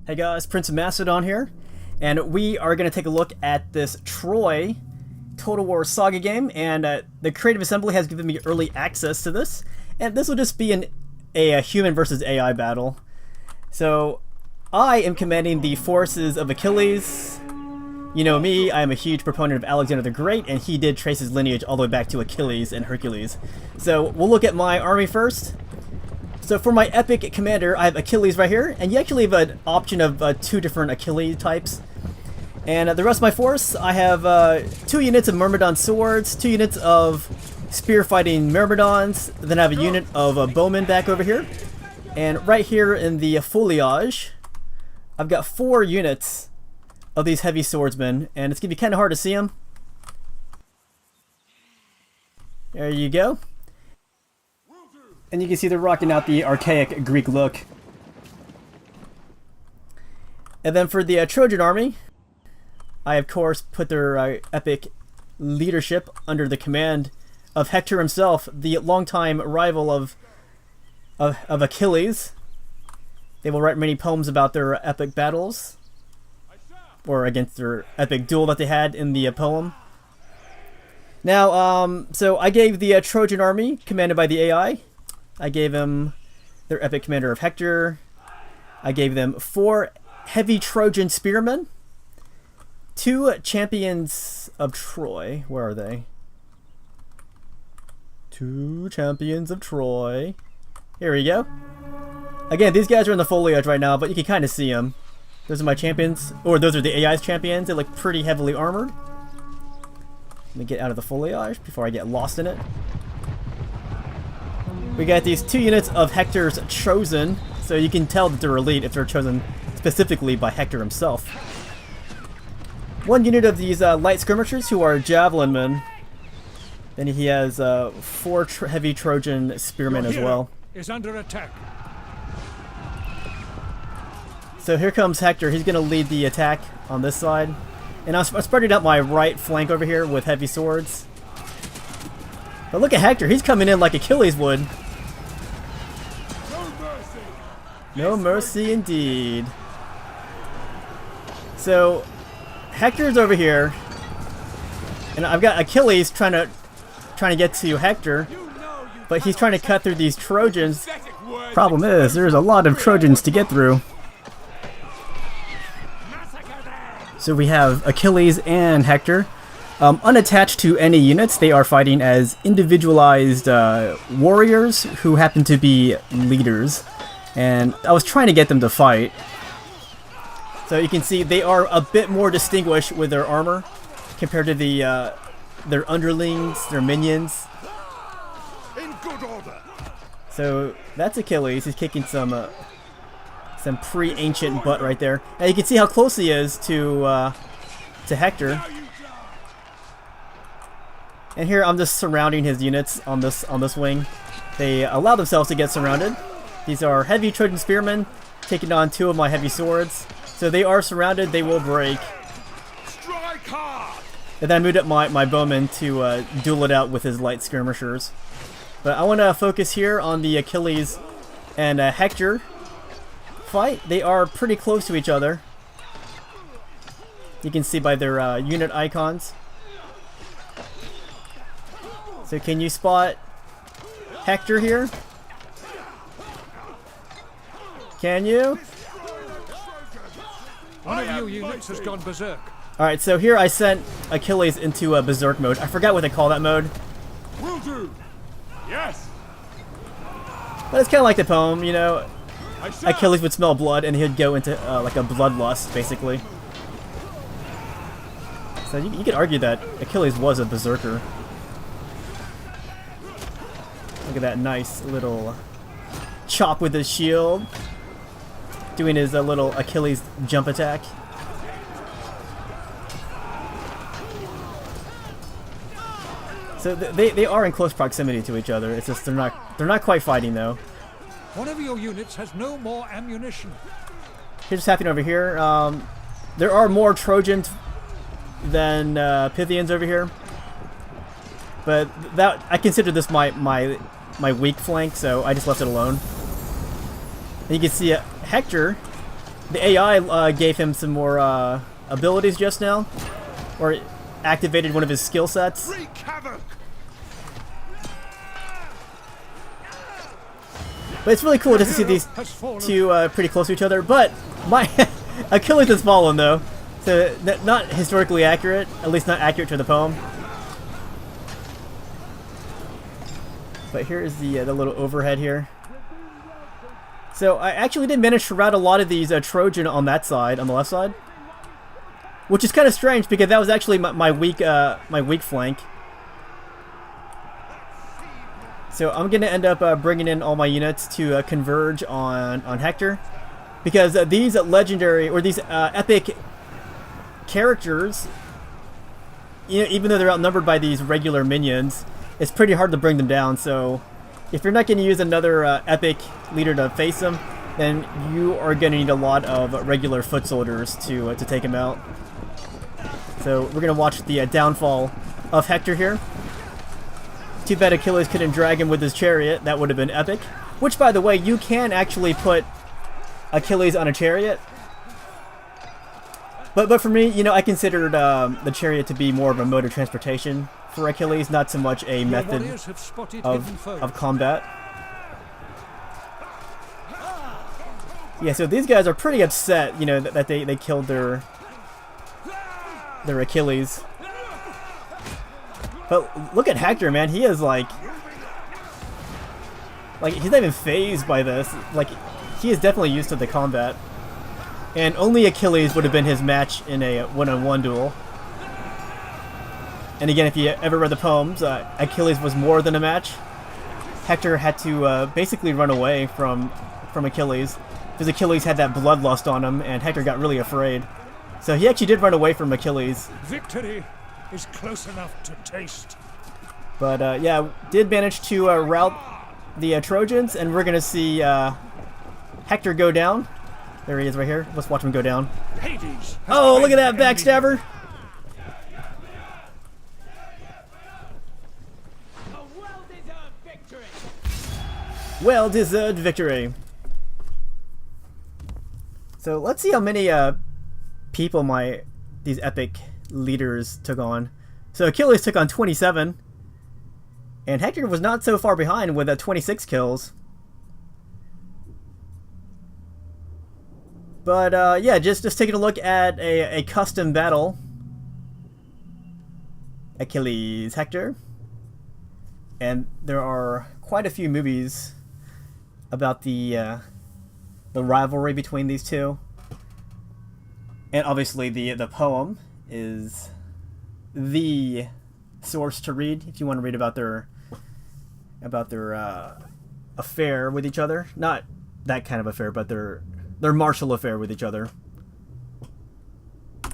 Hey guys, Prince of Macedon here, and we are going to take a look at this Troy Total War Saga game, and the Creative Assembly has given me early access to this, and this will just be a human versus AI battle. So, I am commanding the forces of Achilles. You know me, I am a huge proponent of Alexander the Great, and he did trace his lineage all the way back to Achilles and Hercules. So, we'll look at my army first. So for my epic commander, I have Achilles right here, and you actually have an option of two different Achilles types. And the rest of my force, I have 2 units of Myrmidon swords, 2 units of spear fighting Myrmidons, then I have a unit of bowmen back over here. And right here in the foliage, I've got 4 units of these heavy swordsmen, and it's going to be kind of hard to see them. There you go. And you can see they're rocking out the archaic Greek look. And then for the Trojan army, I of course put their epic leadership under the command of Hector himself, the longtime rival of Achilles. They will write many poems about their epic battles, or against their epic duel that they had in the poem. Now, so I gave the Trojan army, commanded by the AI, I gave them their epic commander of Hector. I gave them 4 heavy Trojan spearmen. 2 champions of Troy. Where are they? 2 champions of Troy. Here we go. Again, these guys are in the foliage right now, but you can kind of see them. Those are my champions. Or those are the AI's champions. They look pretty heavily armored. Let me get out of the foliage before I get lost in it. We got these 2 units of Hector's chosen, so you can tell that they're elite if they're chosen specifically by Hector himself. 1 unit of these light skirmishers who are javelin men. Then he has 4 heavy Trojan spearmen as well. Is under attack. So here comes Hector. He's going to lead the attack on this side. And I'm spreading out my right flank over here with heavy swords. But look at Hector. He's coming in like Achilles would. No mercy indeed. So, Hector's over here, and I've got Achilles trying to get to Hector, but he's trying to cut through these Trojans. Problem is, there's a lot of Trojans to get through. So we have Achilles and Hector. Unattached to any units, they are fighting as individualized warriors who happen to be leaders. And I was trying to get them to fight. So you can see they are a bit more distinguished with their armor compared to their underlings, their minions. In good order. So that's Achilles. He's kicking some pre-ancient butt right there. And you can see how close he is to Hector. And here I'm just surrounding his units on this wing. They allow themselves to get surrounded. These are heavy Trojan spearmen taking on 2 of my heavy swords. So they are surrounded, they will break. Strike hard. And then I moved up my bowman to duel it out with his light skirmishers. But I want to focus here on the Achilles and Hector fight. They are pretty close to each other. You can see by their unit icons. So can you spot Hector here? Can you? One of your units has gone berserk. Alright, so here I sent Achilles into a berserk mode. I forgot what they call that mode. Will do. Yes. But it's kind of like the poem, you know. I shall. Achilles would smell blood and he'd go into like a bloodlust, basically. So you could argue that Achilles was a berserker. Look at that nice little chop with his shield. Doing his little Achilles jump attack. So they are in close proximity to each other. It's just they're not quite fighting though. One of your units has no more ammunition. Here's what's happening over here. There are more Trojans than Pythians over here, but that I consider this my weak flank, so I just left it alone. And you can see Hector The AI gave him some more abilities just now, or activated one of his skill sets. Wreak havoc! But it's really cool just to see these two pretty close to each other. But my Achilles has fallen though, so not historically accurate, at least not accurate to the poem. But here is the little overhead here. So I actually did manage to rout a lot of these Trojan on that side, on the left side, which is kind of strange because that was actually my weak flank. So I'm gonna end up bringing in all my units to converge on Hector, because these legendary or these epic characters, you know, even though they're outnumbered by these regular minions, it's pretty hard to bring them down. So if you're not going to use another epic leader to face them, then you are going to need a lot of regular foot soldiers to take him out. So we're going to watch the downfall of Hector here. Too bad Achilles couldn't drag him with his chariot. That would have been epic. Which, by the way, you can actually put Achilles on a chariot. But for me, you know, I considered the chariot to be more of a mode of transportation for Achilles, not so much a method of combat. Yeah, so these guys are pretty upset, you know, that they killed their Achilles. But look at Hector, man. He is like he's not even phased by this. Like, he is definitely used to the combat. And only Achilles would have been his match in a one-on-one duel. And again, if you ever read the poems, Achilles was more than a match. Hector had to basically run away from Achilles, because Achilles had that bloodlust on him, and Hector got really afraid. So he actually did run away from Achilles. Victory is close enough to taste. But yeah, did manage to rout the Trojans, and we're going to see Hector go down. There he is right here. Let's watch him go down. Oh, look at that backstabber! Well-deserved victory. So let's see how many people these epic leaders took on. So Achilles took on 27, and Hector was not so far behind with 26 kills. But yeah, just taking a look at a custom battle. Achilles, Hector. And there are quite a few movies about the rivalry between these two. And obviously the poem is the source to read if you want to read about their affair with each other. Not that kind of affair, but their martial affair with each other.